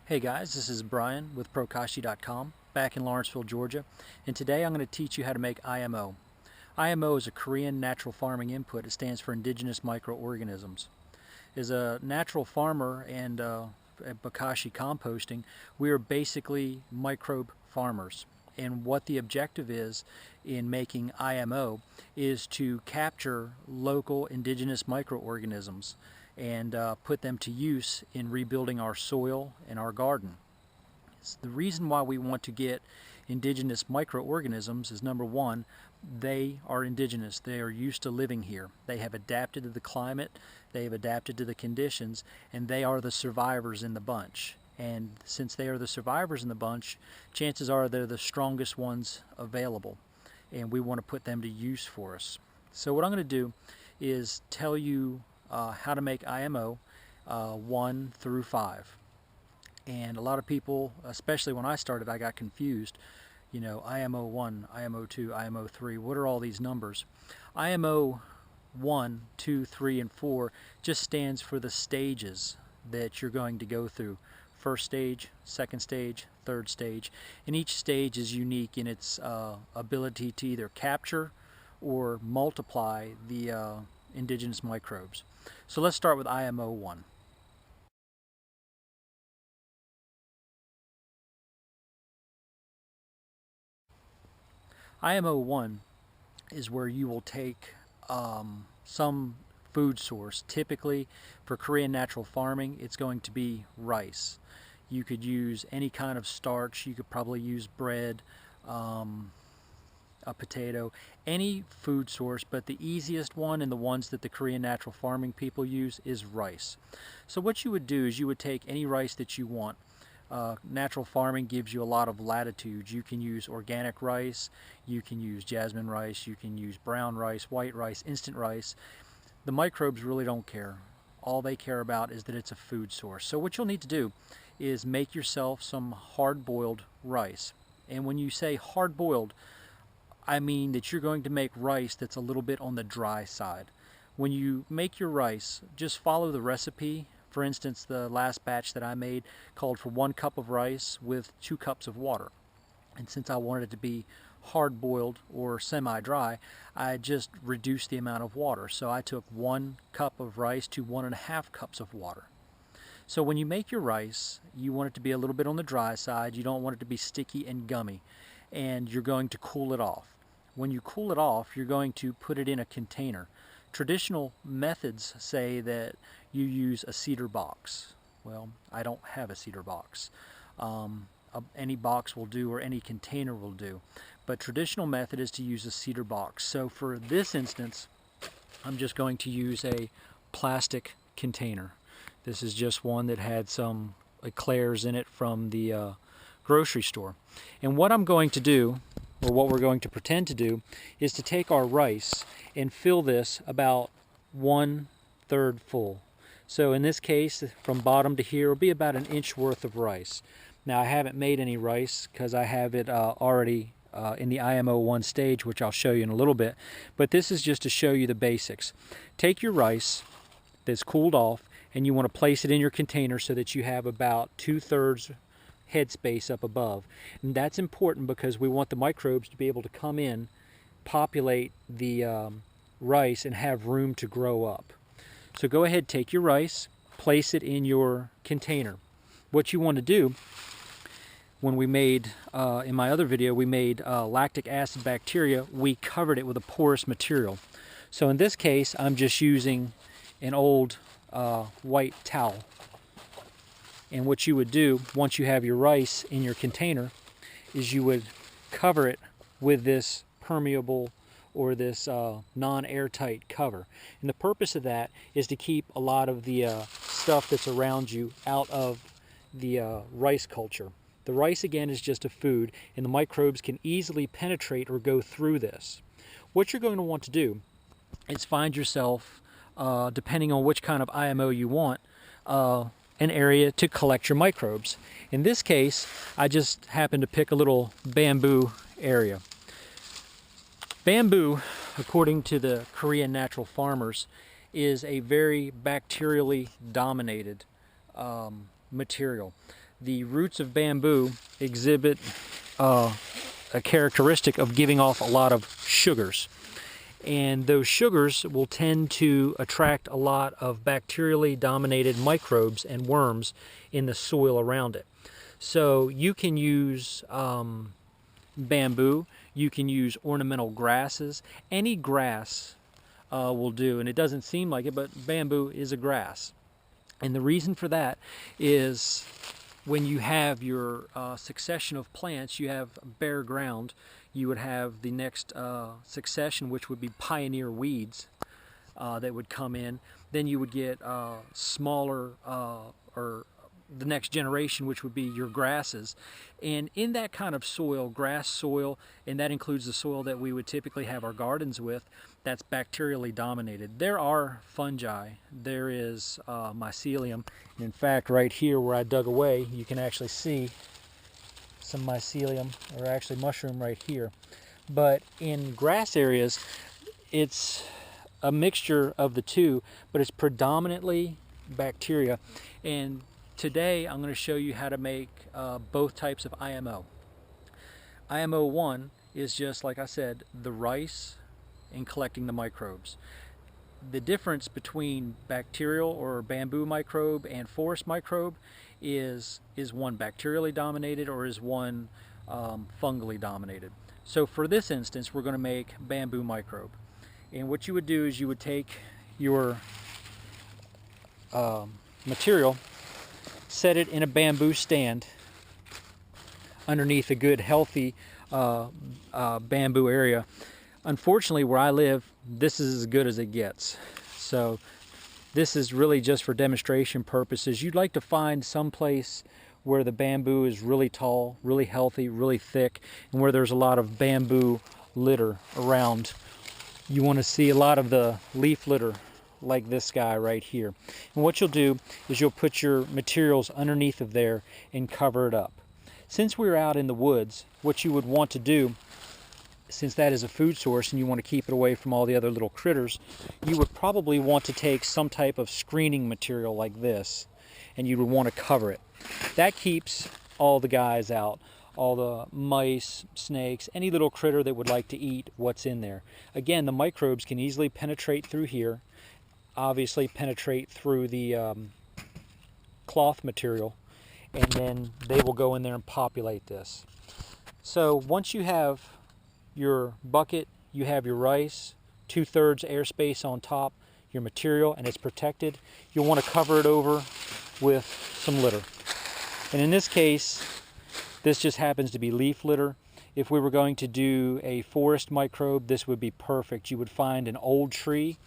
Hey guys, this is Brian with Prokashi.com back in Lawrenceville, Georgia, and today I'm going to teach you how to make IMO. IMO is a Korean natural farming input. It stands for Indigenous Microorganisms. As a natural farmer and at Bokashi Composting, we are basically microbe farmers. And what the objective is in making IMO is to capture local indigenous microorganisms and put them to use in rebuilding our soil and our garden. The reason why we want to get indigenous microorganisms is, number one, they are indigenous. They are used to living here. They have adapted to the climate, they have adapted to the conditions, and they are the survivors in the bunch. And since they are the survivors in the bunch, chances are they're the strongest ones available, and we want to put them to use for us. So what I'm going to do is tell you how to make IMO 1 through 5. And a lot of people, especially when I started, I got confused. You know, IMO 1, IMO 2, IMO 3, what are all these numbers? IMO 1, 2, 3, and 4 just stands for the stages that you're going to go through. First stage, second stage, third stage. And each stage is unique in its ability to either capture or multiply the indigenous microbes. So let's start with IMO 1. IMO 1 is where you will take some food source. Typically for Korean natural farming, it's going to be rice. You could use any kind of starch. You could probably use bread, a potato, any food source, but the easiest one and the ones that the Korean natural farming people use is rice. So what you would do is you would take any rice that you want. Natural farming gives you a lot of latitude. You can use organic rice, you can use jasmine rice, you can use brown rice, white rice, instant rice. The microbes really don't care. All they care about is that it's a food source. So what you'll need to do is make yourself some hard-boiled rice. And when you say hard-boiled, I mean that you're going to make rice that's a little bit on the dry side. When you make your rice, just follow the recipe. For instance, the last batch that I made called for 1 cup of rice with 2 cups of water. And since I wanted it to be hard-boiled or semi-dry, I just reduced the amount of water. So I took 1 cup of rice to 1.5 cups of water. So when you make your rice, you want it to be a little bit on the dry side. You don't want it to be sticky and gummy. And you're going to cool it off. When you cool it off, you're going to put it in a container. Traditional methods say that you use a cedar box. Well, I don't have a cedar box. Any box will do, or any container will do. But traditional method is to use a cedar box. So for this instance, I'm just going to use a plastic container. This is just one that had some eclairs in it from the grocery store. And what I'm going to do, or what we're going to pretend to do, is to take our rice and fill this about 1/3 full. So in this case, from bottom to here will be about 1 inch worth of rice. Now I haven't made any rice because I have it already in the IMO 1 stage, which I'll show you in a little bit. But this is just to show you the basics. Take your rice that's cooled off and you want to place it in your container so that you have about 2/3 headspace up above. And that's important because we want the microbes to be able to come in, populate the rice, and have room to grow up. So go ahead, take your rice, place it in your container. What you want to do, when we made, in my other video, we made lactic acid bacteria, we covered it with a porous material. So in this case, I'm just using an old white towel. And what you would do, once you have your rice in your container, is you would cover it with this permeable or this non-airtight cover. And the purpose of that is to keep a lot of the stuff that's around you out of the rice culture. The rice, again, is just a food, and the microbes can easily penetrate or go through this. What you're going to want to do is find yourself, depending on which kind of IMO you want, an area to collect your microbes. In this case, I just happened to pick a little bamboo area. Bamboo, according to the Korean natural farmers, is a very bacterially dominated material. the roots of bamboo exhibit a characteristic of giving off a lot of sugars. And those sugars will tend to attract a lot of bacterially dominated microbes and worms in the soil around it. So you can use bamboo, you can use ornamental grasses, any grass will do, and it doesn't seem like it, but bamboo is a grass. And the reason for that is when you have your succession of plants, you have bare ground, you would have the next succession, which would be pioneer weeds that would come in. Then you would get smaller, or the next generation, which would be your grasses. And in that kind of soil, grass soil, and that includes the soil that we would typically have our gardens with, that's bacterially dominated. There are fungi. There is mycelium. And in fact, right here where I dug away, you can actually see some mycelium, or actually mushroom right here. But in grass areas, it's a mixture of the two, but it's predominantly bacteria. And today I'm going to show you how to make both types of IMO. IMO1 is just, like I said, the rice and collecting the microbes. The difference between bacterial or bamboo microbe and forest microbe is one bacterially dominated or is one fungally dominated. So for this instance, we're going to make bamboo microbe. And what you would do is you would take your material, set it in a bamboo stand underneath a good healthy bamboo area. Unfortunately, where I live, this is as good as it gets. So this is really just for demonstration purposes. You'd like to find some place where the bamboo is really tall, really healthy, really thick, and where there's a lot of bamboo litter around. You want to see a lot of the leaf litter like this guy right here. And what you'll do is you'll put your materials underneath of there and cover it up. Since we're out in the woods, what you would want to do, since that is a food source and you want to keep it away from all the other little critters, you would probably want to take some type of screening material like this, and you would want to cover it. That keeps all the guys out, all the mice, snakes, any little critter that would like to eat what's in there. Again, the microbes can easily penetrate through here, obviously penetrate through the cloth material, and then they will go in there and populate this. So once you have your bucket, you have your rice, 2/3 airspace on top, your material, and it's protected, you'll want to cover it over with some litter. And in this case, this just happens to be leaf litter. If we were going to do a forest microbe, this would be perfect. You would find an old tree,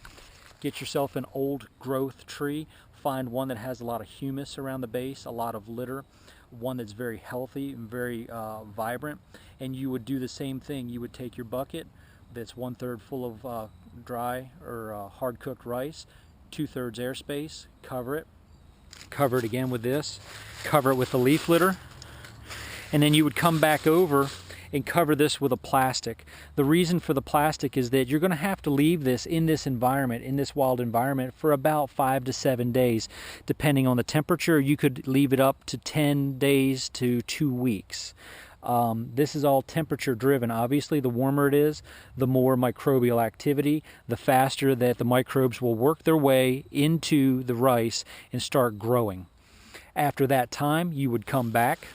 get yourself an old growth tree, find one that has a lot of humus around the base, a lot of litter, one that's very healthy and very vibrant, and you would do the same thing. You would take your bucket that's 1/3 full of dry or hard cooked rice, 2/3 airspace, cover it again with this, cover it with the leaf litter, and then you would come back over and cover this with a plastic. The reason for the plastic is that you're going to have to leave this in this environment, in this wild environment, for about 5 to 7 days. Depending on the temperature, you could leave it up to 10 days to 2 weeks. This is all temperature driven. Obviously, the warmer it is, the more microbial activity, the faster that the microbes will work their way into the rice and start growing. After that time, you would come back,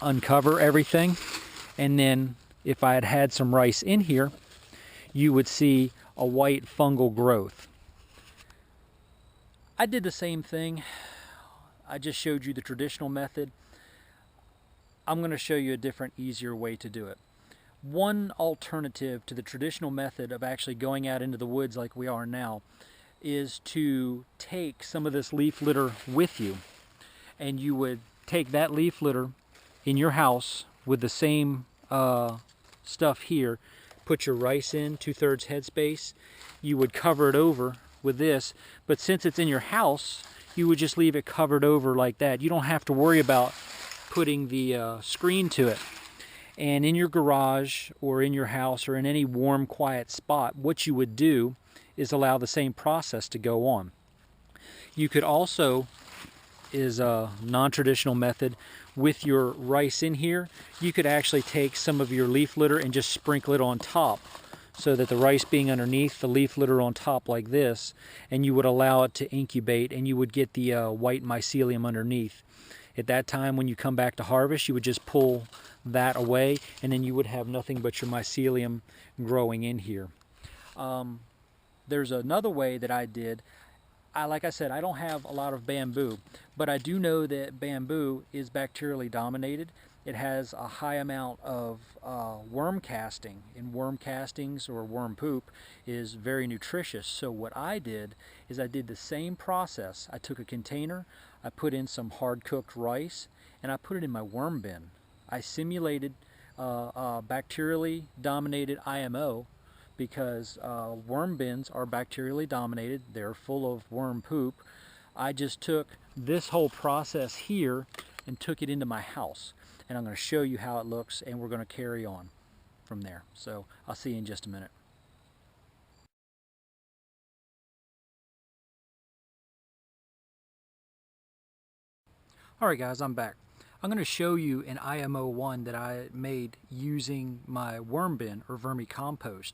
uncover everything, and then if I had had some rice in here, you would see a white fungal growth. I did the same thing. I just showed you the traditional method. I'm going to show you a different, easier way to do it. One alternative to the traditional method of actually going out into the woods like we are now is to take some of this leaf litter with you. And you would take that leaf litter in your house with the same stuff here, put your rice in, 2/3 headspace, you would cover it over with this, but since it's in your house, you would just leave it covered over like that. You don't have to worry about putting the screen to it. And in your garage or in your house or in any warm, quiet spot, what you would do is allow the same process to go on. You could also is a non-traditional method. With your rice in here, you could actually take some of your leaf litter and just sprinkle it on top, so that the rice being underneath, the leaf litter on top like this, and you would allow it to incubate, and you would get the white mycelium underneath. At that time, when you come back to harvest, you would just pull that away, and then you would have nothing but your mycelium growing in here. There's another way that I did. Like I said, I don't have a lot of bamboo, but I do know that bamboo is bacterially dominated. It has a high amount of worm casting, and worm castings or worm poop is very nutritious. So what I did is I did the same process. I took a container, I put in some hard-cooked rice, and I put it in my worm bin. I simulated bacterially dominated IMO, because worm bins are bacterially dominated. They're full of worm poop. I just took this whole process here and took it into my house. And I'm going to show you how it looks, and we're going to carry on from there. So I'll see you in just a minute. Alright guys, I'm back. I'm going to show you an IMO1 that I made using my worm bin or vermicompost.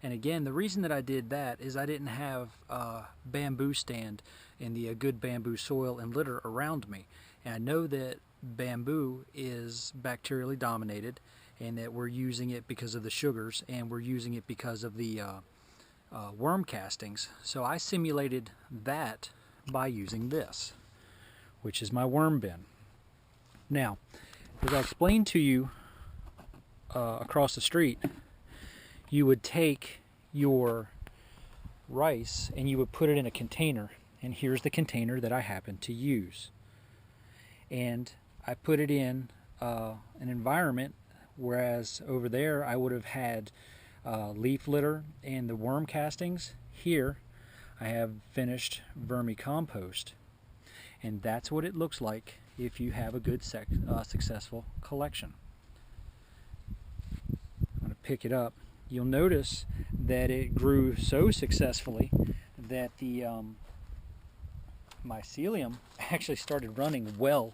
And again, the reason that I did that is I didn't have a bamboo stand and the good bamboo soil and litter around me. And I know that bamboo is bacterially dominated, and that we're using it because of the sugars, and we're using it because of the worm castings. So I simulated that by using this, which is my worm bin. Now, as I explained to you across the street, you would take your rice and you would put it in a container, and here's the container that I happen to use. And I put it in an environment, whereas over there I would have had leaf litter and the worm castings. Here I have finished vermicompost, and that's what it looks like if you have a good successful collection. I'm going to pick it up. You'll notice that it grew so successfully that the mycelium actually started running well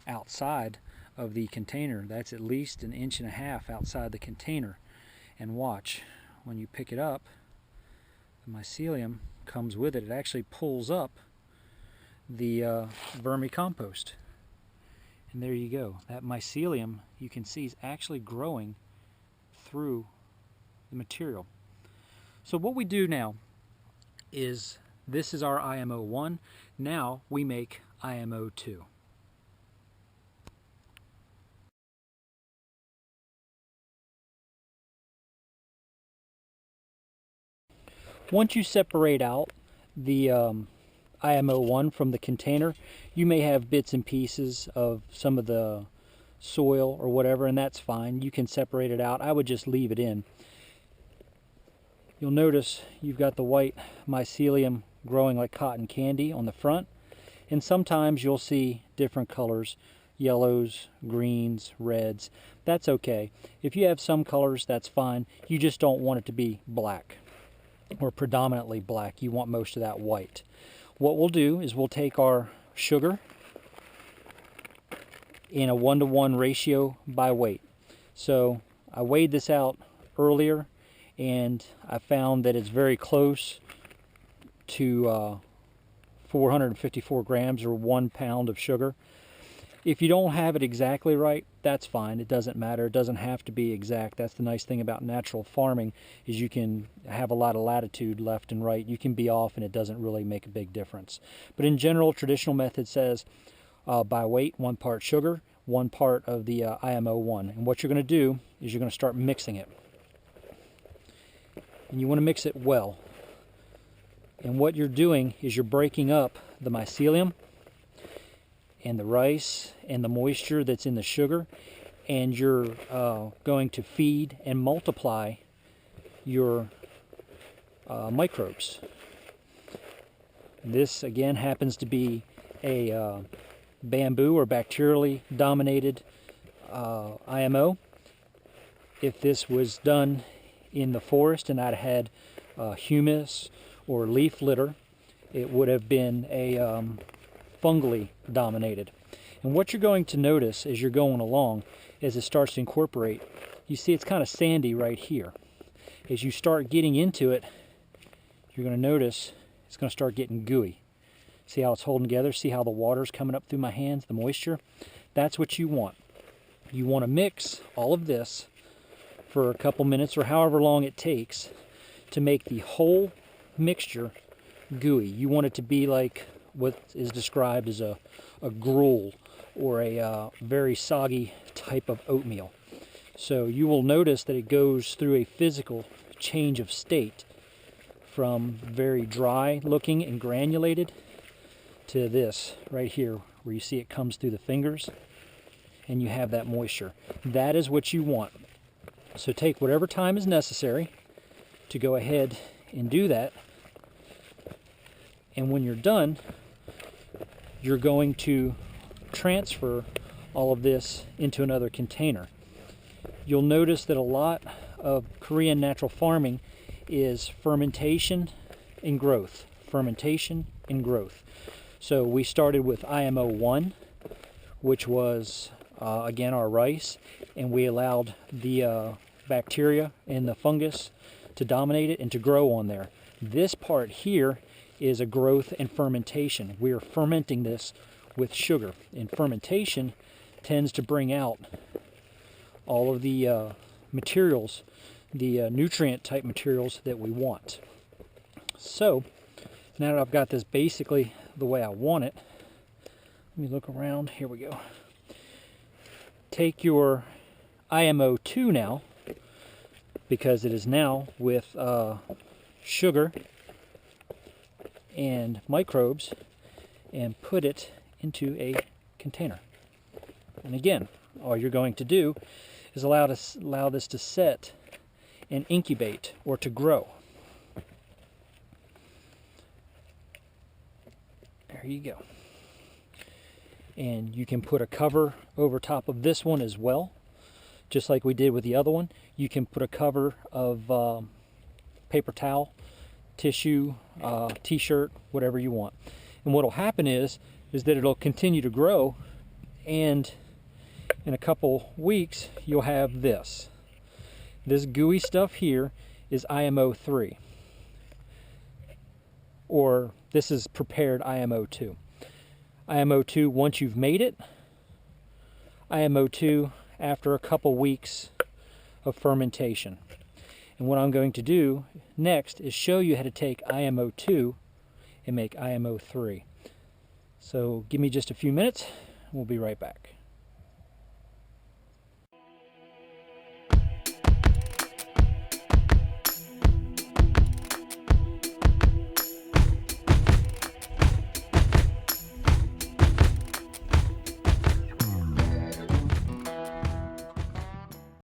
outside of the container. That's at least 1.5 inches outside the container. And watch, when you pick it up, the mycelium comes with it. It actually pulls up the vermicompost. And there you go. That mycelium, you can see, is actually growing through the material. So what we do now is, this is our IMO1. Now we make IMO2. Once you separate out the IMO1 from the container, you may have bits and pieces of some of the soil or whatever, and that's fine. You can separate it out. I would just leave it in. You'll notice you've got the white mycelium growing like cotton candy on the front, and sometimes you'll see different colors, yellows, greens, reds. That's okay. If you have some colors, that's fine. You just don't want it to be black or predominantly black. You want most of that white. What we'll do is we'll take our sugar in a 1-to-1 ratio by weight. So I weighed this out earlier, and I found that it's very close to 454 grams, or 1 pound of sugar. If you don't have it exactly right, that's fine. It doesn't matter. It doesn't have to be exact. That's the nice thing about natural farming, is you can have a lot of latitude left and right. You can be off and it doesn't really make a big difference. But in general, traditional method says by weight, 1 part sugar, 1 part of the IMO1. And what you're going to do is you're going to start mixing it. And you want to mix it well. And what you're doing is you're breaking up the mycelium and the rice and the moisture that's in the sugar, and you're going to feed and multiply your microbes. This again happens to be a bamboo or bacterially dominated IMO. If this was done in the forest and I'd had humus or leaf litter, it would have been a fungally dominated. And what you're going to notice as you're going along, as it starts to incorporate, you see it's kind of sandy right here. As you start getting into it, you're going to notice it's going to start getting gooey. See how it's holding together? See how the water's coming up through my hands, the moisture? That's what you want. You want to mix all of this for a couple minutes or however long it takes to make the whole mixture gooey. You want it to be like what is described as a gruel or a very soggy type of oatmeal. So you will notice that it goes through a physical change of state from very dry looking and granulated to this right here where you see it comes through the fingers and you have that moisture. That is what you want. So take whatever time is necessary to go ahead and do that. And when you're done, you're going to transfer all of this into another container. You'll notice that a lot of Korean natural farming is fermentation and growth. Fermentation and growth. So we started with IMO1, which was again our rice, and we allowed the bacteria and the fungus to dominate it and to grow on there. This part here is a growth and fermentation. We are fermenting this with sugar, and fermentation tends to bring out all of the materials, the nutrient type materials that we want. So now that I've got this basically the way I want it, let me look around. Here we go. Take your IMO2 now, because it is now with sugar and microbes, and put it into a container. And again, all you're going to do is allow this to set and incubate, or to grow. There you go. And you can put a cover over top of this one as well, just like we did with the other one. You can put a cover of paper towel, tissue, t-shirt, whatever you want. And what will happen is that it'll continue to grow, and in a couple weeks you'll have this. This gooey stuff here is IMO3, or this is prepared IMO2. IMO2 once you've made it, IMO2 after a couple weeks of fermentation. And what I'm going to do next is show you how to take IMO2 and make IMO3. So give me just a few minutes, we'll be right back.